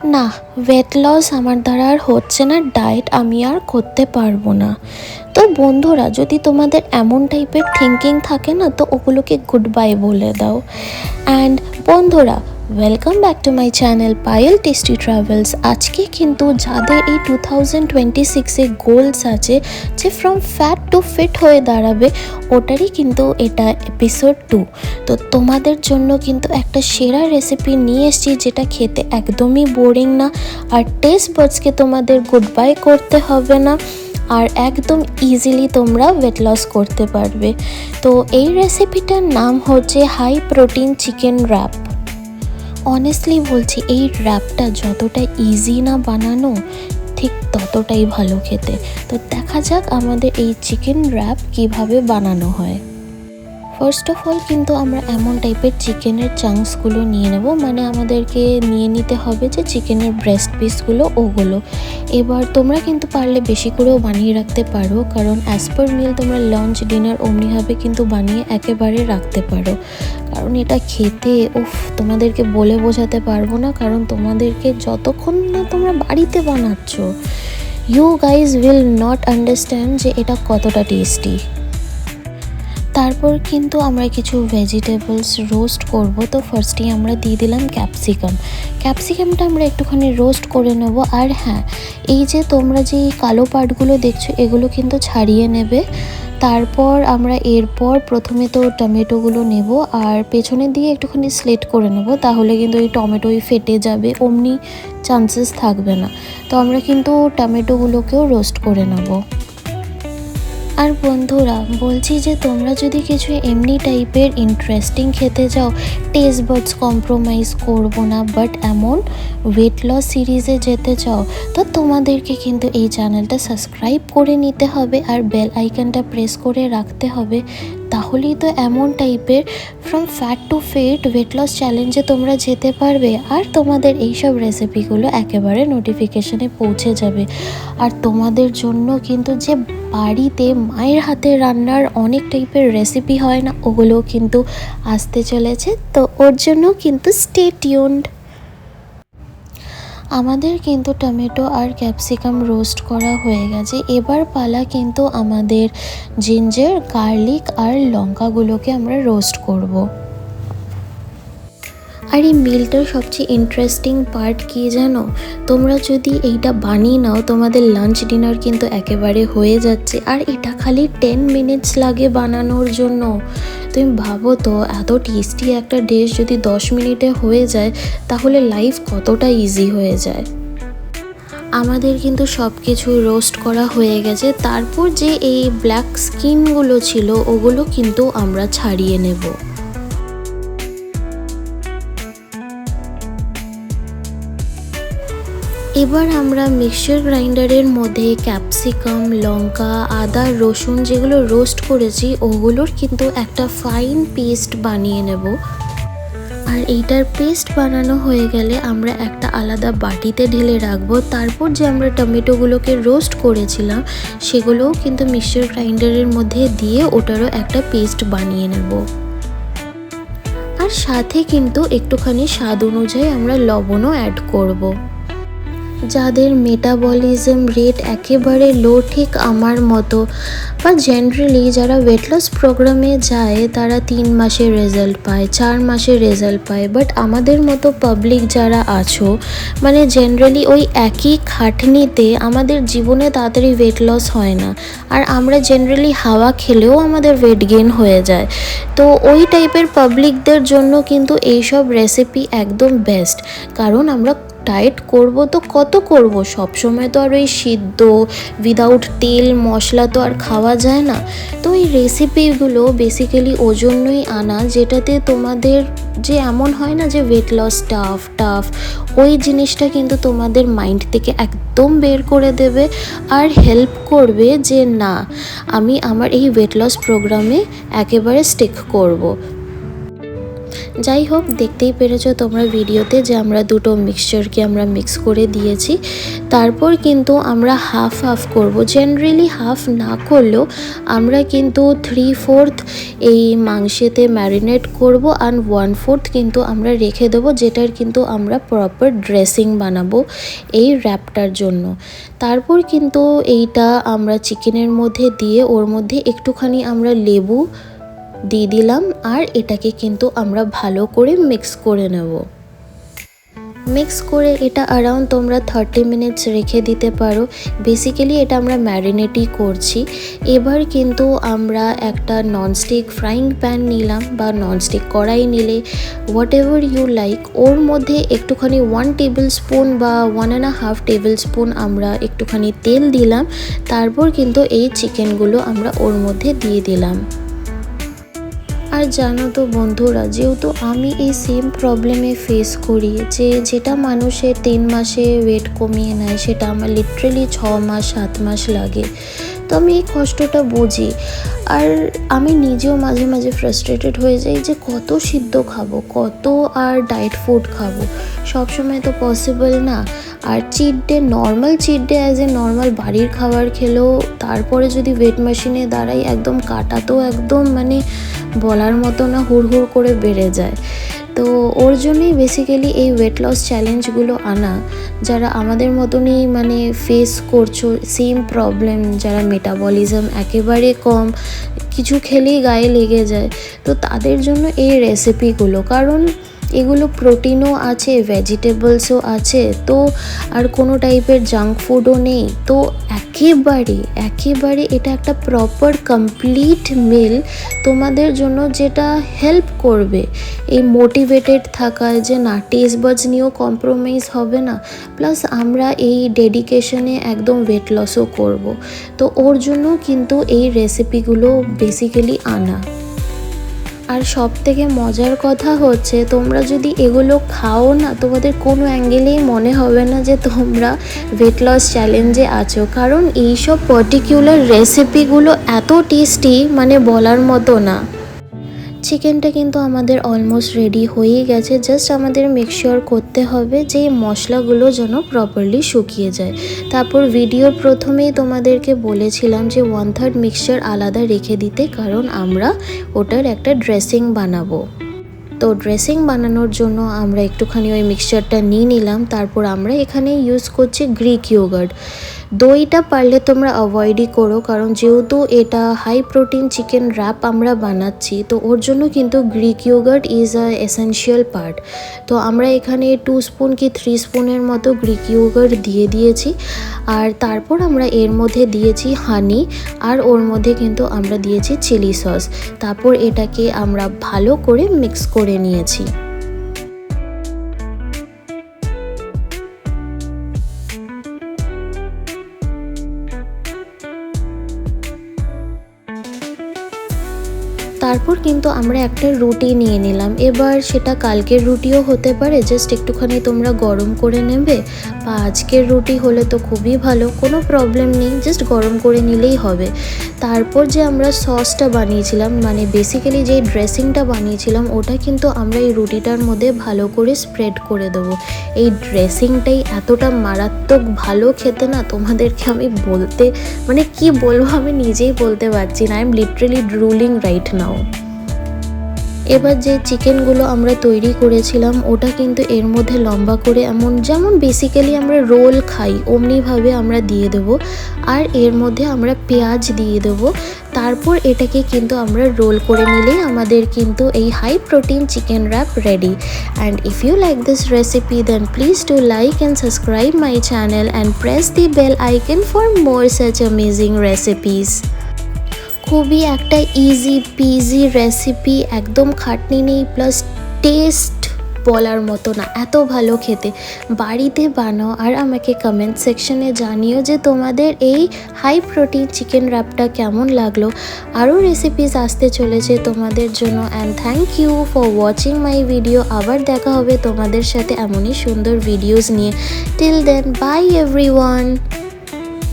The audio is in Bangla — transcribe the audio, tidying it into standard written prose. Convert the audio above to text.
না, ওয়েট লস আমার দ্বারা আর হচ্ছে না, ডায়েট আমি আর করতে পারবো না। তো বন্ধুরা, যদি তোমাদের এমন টাইপের থিঙ্কিং থাকে না, তো ওগুলোকে গুড বাই বলে দাও। অ্যান্ড বন্ধুরা, welcome back to my channel Payel tasty travels. আজকে কিন্তু যাদের এই 2026-এ গোলস আছে যে ফ্রম ফ্যাট টু ফিট হয়ে দাঁড়াবে, ওটারই কিন্তু এটা এপিসোড 2। তো তোমাদের জন্য কিন্তু একটা সেরা রেসিপি নিয়ে এসেছি, যেটা খেতে একদমই বোরিং না, আর টেস্ট বাডসকে তোমাদের গুড বাই করতে হবে না, আর একদম ইজিলি তোমরা ওয়েট লস করতে পারবে। তো এই রেসিপিটার নাম হচ্ছে high protein chicken wrap. Honestly বলছি, এই র্যাপটা যতটা ইজি না বানানো, ঠিক ততটাই ভালো খেতে। তো দেখা যাক আমাদের এই চিকেন র্যাপ কিভাবে বানানো হয়। ফার্স্ট অফ অল কিন্তু আমরা এমন টাইপের চিকেনের চাংসগুলো নিয়ে নেব, মানে আমাদেরকে নিয়ে নিতে হবে যে চিকেনের ব্রেস্ট পিসগুলো, ওগুলো। এবার তোমরা কিন্তু পারলে বেশি করেও বানিয়ে রাখতে পারো, কারণ অ্যাজ পার মিল তোমরা লাঞ্চ ডিনার অমনিভাবে কিন্তু বানিয়ে একেবারে রাখতে পারো, কারণ এটা খেতে তোমাদেরকে বলে বোঝাতে পারবো না। কারণ তোমাদেরকে যতক্ষণ না তোমরা বাড়িতে বানাচ্ছ, you guys will not understand যে এটা কতটা টেস্টি। তারপর কিন্তু আমরা কিছু ভেজিটেবলস রোস্ট করব। তো ফার্স্টেই আমরা দিয়ে দিলাম ক্যাপসিকামটা আমরা একটুখানি রোস্ট করে নেব। আর হ্যাঁ, এই যে তোমরা যে কালো পার্টগুলো দেখছো, এগুলো কিন্তু ছাড়িয়ে নেবে। তারপর আমরা এরপর প্রথমে তো টমেটোগুলো নেব, আর পেছনের দিকে একটুখানি স্লেট করে নেব, তাহলে কিন্তু এই টমেটোই ফেটে যাবে, অমনি চান্সেস থাকবে না। তো আমরা কিন্তু টমেটোগুলোকেও রোস্ট করে নেব। আর বন্ধুরা, বলছি যে তোমরা যদি কিছু এমনি টাইপের ইন্টারেস্টিং খেতে যাও, টেস্ট বাডস কম্প্রোমাইজ করবো না, বাট এমন ওয়েট লস সিরিজে যেতে চাও, তো তোমাদেরকে কিন্তু এই চ্যানেলটা সাবস্ক্রাইব করে নিতে হবে, আর বেল আইকনটা প্রেস করে রাখতে হবে। তাহলেই তো এমন টাইপের from fat to fit weight loss চ্যালেঞ্জে তোমরা যেতে পারবে, আর তোমাদের এইসব রেসিপিগুলো একেবারে নোটিফিকেশানে পৌঁছে যাবে। আর তোমাদের জন্য কিন্তু যে বাড়িতে মায়ের হাতে রান্নার অনেক টাইপের রেসিপি হয় না, ওগুলোও কিন্তু আসতে চলেছে। তো ওর জন্য কিন্তু স্টে টিউনড। আমাদের কিন্তু টমেটো আর ক্যাপসিকাম রোস্ট করা হয়ে গেছে। এবার পালা কিন্তু আমাদের জিঞ্জার, গার্লিক আর লঙ্কাগুলোকে আমরা রোস্ট করব। আর এই মিলটার সবচেয়ে ইন্টারেস্টিং পার্ট কী জানো? তোমরা যদি এইটা বানিয়ে নাও, তোমাদের লাঞ্চ ডিনার কিন্তু একেবারে হয়ে যাচ্ছে। আর এটা খালি 10 মিনিটস লাগে বানানোর জন্য। তুমি ভাবো তো, এত টেস্টি একটা ডিশ যদি 10 মিনিটে হয়ে যায়, তাহলে লাইফ কতটা ইজি হয়ে যায়। আমাদের কিন্তু সব কিছু রোস্ট করা হয়ে গেছে। তারপর যে এই ব্ল্যাক স্কিনগুলো ছিল, ওগুলো কিন্তু আমরা ছাড়িয়ে নেব। এবার আমরা মিক্সচার গ্রাইন্ডারের মধ্যে ক্যাপসিকাম, লঙ্কা, আদা, রসুন যেগুলো রোস্ট করেছি, ওগুলোর কিন্তু একটা ফাইন পেস্ট বানিয়ে নেব। আর এইটার পেস্ট বানানো হয়ে গেলে আমরা একটা আলাদা বাটিতে ঢেলে রাখবো। তারপর যে আমরা টমেটোগুলোকে রোস্ট করেছিলাম, সেগুলোও কিন্তু মিক্সচার গ্রাইন্ডারের মধ্যে দিয়ে ওটারও একটা পেস্ট বানিয়ে নেব। আর সাথে কিন্তু একটুখানি স্বাদ অনুযায়ী আমরা লবণও অ্যাড করব। যাদের মেটাবলিজম রেট একেবারে লো, ঠিক আমার মতো, বা জেনারেলি যারা ওয়েট লস প্রোগ্রামে যায়, তারা 3 মাসের রেজাল্ট পায়, 4 মাসের রেজাল্ট পায়। বাট আমাদের মতো পাবলিক যারা আছো, মানে জেনারেলি ওই একই খাটনিতে আমাদের জীবনে তাড়াতাড়ি ওয়েট লস হয় না, আর আমরা জেনারেলি হাওয়া খেলেও আমাদের ওয়েট গেইন হয়ে যায়। তো ওই টাইপের পাবলিকদের জন্য কিন্তু এইসব রেসিপি একদম বেস্ট। কারণ আমরা ডায়েট করব তো কত করব, সবসময় তো আর ওই সিদ্ধ উইদাউট তেল মশলা তো আর খাওয়া যায় না। তো এই রেসিপিগুলো বেসিক্যালি ওই জন্যই আনা, যেটাতে তোমাদের যে এমন হয় না যে ওয়েট লস টাফ, ওই জিনিসটা কিন্তু তোমাদের মাইন্ড থেকে একদম বের করে দেবে, আর হেল্প করবে যে না, আমি আমার এই ওয়েট লস প্রোগ্রামে একেবারে স্টিক করব। যাই হোক, দেখতেই পেরেছো তোমরা ভিডিওতে যে আমরা দুটো মিক্সচারকে আমরা মিক্স করে দিয়েছি। তারপর কিন্তু আমরা হাফ হাফ করব, জেনারেলি হাফ না করলেও আমরা কিন্তু 3/4 এই মাংসেতে ম্যারিনেট করব আর 1/4 কিন্তু আমরা রেখে দেবো, যেটার কিন্তু আমরা প্রপার ড্রেসিং বানাবো এই র্যাপটার জন্য। তারপর কিন্তু এইটা আমরা চিকেনের মধ্যে দিয়ে ওর মধ্যে একটুখানি আমরা লেবু দিয়ে দিলাম আর এটাকে কিন্তু আমরা ভালো করে মিক্স করে নেব। মিক্স করে এটা অ্যারাউন্ড তোমরা 30 মিনিটস রেখে দিতে পারো। বেসিক্যালি এটা আমরা ম্যারিনেটই করছি। এবার কিন্তু আমরা একটা ননস্টিক ফ্রাইং প্যান নিলাম বা ননস্টিক কড়াই নিলে হোয়াট এভার ইউ লাইক, ওর মধ্যে একটুখানি 1 টেবিল স্পুন বা 1.5 টেবিল স্পুন আমরা একটুখানি তেল দিলাম। তারপর কিন্তু এই চিকেনগুলো আমরা ওর মধ্যে দিয়ে দিলাম। আর জানো তো বন্ধুরা, যেহেতু আমি এই সেম প্রবলেমে ফেস করি, যেটা মানুষের 3 মাসে ওয়েট কমিয়ে নেয় সেটা আমার লিটারেলি 6 মাস 7 মাস লাগে। তো আমি এই কষ্টটা বুঝি। আর আমি নিজেও মাঝে মাঝে ফ্রাস্ট্রেটেড হয়ে যাই যে কত সিদ্ধ খাবো, কত আর ডায়েট ফুড খাবো, সবসময় তো পসিবল না। আর cheat day, normal cheat day as a normal বাড়ির খাবার খেলেও তারপরে যদি ওয়েট মেশিনে দাঁড়াই একদম কাটা তো একদম মানে বলার মতো না, হুড় করে বেড়ে যায়। তো ওর জন্যই বেসিক্যালি এই ওয়েট লস চ্যালেঞ্জগুলো আনা। যারা আমাদের মতনই মানে ফেস করছো সেম প্রবলেম, যারা মেটাবলিজম একেবারে কম, কিছু খেলেই গায়ে লেগে যায়, তো তাদের জন্য এই রেসিপিগুলো। কারণ এগুলো প্রোটিনও আছে, ভেজিটেবলসও আছে, তো আর কোনো টাইপের জাঙ্ক ফুডও নেই। তো একেবারে এটা একটা প্রপার কমপ্লিট মিল তোমাদের জন্য, যেটা হেল্প করবে এই মোটিভেটেড থাকায় যে না টেস্ট বাডস নিয়েও কম্প্রোমাইজ হবে না, প্লাস আমরা এই ডেডিকেশনে একদম ওয়েট লসও করব। তো ওর জন্য কিন্তু এই রেসিপিগুলো বেসিক্যালি আনা। আর সব থেকে মজার কথা হচ্ছে, তোমরা যদি এগুলো খাও না, তোমাদের কোনো অ্যাঙ্গেলেই মনে হবে না যে তোমরা ওয়েট লস চ্যালেঞ্জে আছো। কারণ এইসব পার্টিকুলার রেসিপিগুলো এত টেস্টি মানে বলার মতো না। চিকেনটা কিন্তু আমাদের অলমোস্ট রেডি হয়েই গেছে। জাস্ট আমাদের মেকশিওর করতে হবে যে মশলাগুলো যেন প্রপারলি শুকিয়ে যায়। তারপর ভিডিওর প্রথমেই তোমাদেরকে বলেছিলাম যে 1/3 মিক্সচার আলাদা রেখে দিতে, কারণ আমরা ওটার একটা ড্রেসিং বানাবো। তো ড্রেসিং বানানোর জন্য আমরা একটুখানি ওই মিক্সচারটা নিয়ে নিলাম। তারপর আমরা এখানে ইউজ করছি গ্রিক ইয়োগার্ট। দইটা পারলে তোমরা অ্যাভয়েডই করো, কারণ যেহেতু এটা হাই প্রোটিন চিকেন র্যাপ আমরা বানাচ্ছি, তো ওর জন্য কিন্তু Greek yogurt is a essential part. তো আমরা এখানে 2 স্পুন কি 3 স্পুনের মতো গ্রিক ইয়োগার্ট দিয়ে দিয়েছি। আর তারপর আমরা এর মধ্যে দিয়েছি হানি, আর ওর মধ্যে কিন্তু আমরা দিয়েছি চিলি সস। তারপর এটাকে আমরা ভালো করে মিক্স করে নিয়েছি। তারপর কিন্তু আমরা একটা রুটি নিয়ে নিলাম। এবার সেটা কালকের রুটিও হতে পারে, জাস্ট একটুখানি তোমরা গরম করে নেবে, বা আজকের রুটি হলে তো খুবই ভালো, কোনো প্রবলেম নেই, জাস্ট গরম করে নিলেই হবে। তারপর যে আমরা সসটা বানিয়েছিলাম, মানে বেসিক্যালি যে ড্রেসিংটা বানিয়েছিলাম, ওটা কিন্তু আমরা এই রুটিটার মধ্যে ভালো করে স্প্রেড করে দেবো। এই ড্রেসিংটাই এতটা মারাত্মক ভালো খেতে না, তোমাদেরকে আমি বলতে মানে কি বলবো আমি নিজেই বলতে পারছি না। I am literally drooling right now. এবার যে চিকেনগুলো আমরা তৈরি করেছিলাম ওটা কিন্তু এর মধ্যে লম্বা করে যেমন বেসিক্যালি আমরা রোল খাই অমনিভাবে আমরা দিয়ে দেবো। আর এর মধ্যে আমরা পেঁয়াজ দিয়ে দেবো। তারপর এটাকে কিন্তু আমরা রোল করে নিলেই আমাদের কিন্তু এই high protein chicken wrap ready. And if you like this recipe then please do like and subscribe my channel and press the bell icon for more such amazing recipes. খুবই একটা ইজি পিজি রেসিপি, একদম খাটনি নেই, প্লাস টেস্ট বলার মতো না, এত ভালো খেতে। বাড়িতে বানাও আর আমাকে কমেন্ট সেকশনে জানিও যে তোমাদের এই হাই প্রোটিন চিকেন র্যাপটা কেমন লাগলো। আরও রেসিপিস আসতে চলেছে তোমাদের জন্য। And thank you for watching my video. আবার দেখা হবে তোমাদের সাথে এমনই সুন্দর ভিডিওস নিয়ে। Till then, bye everyone.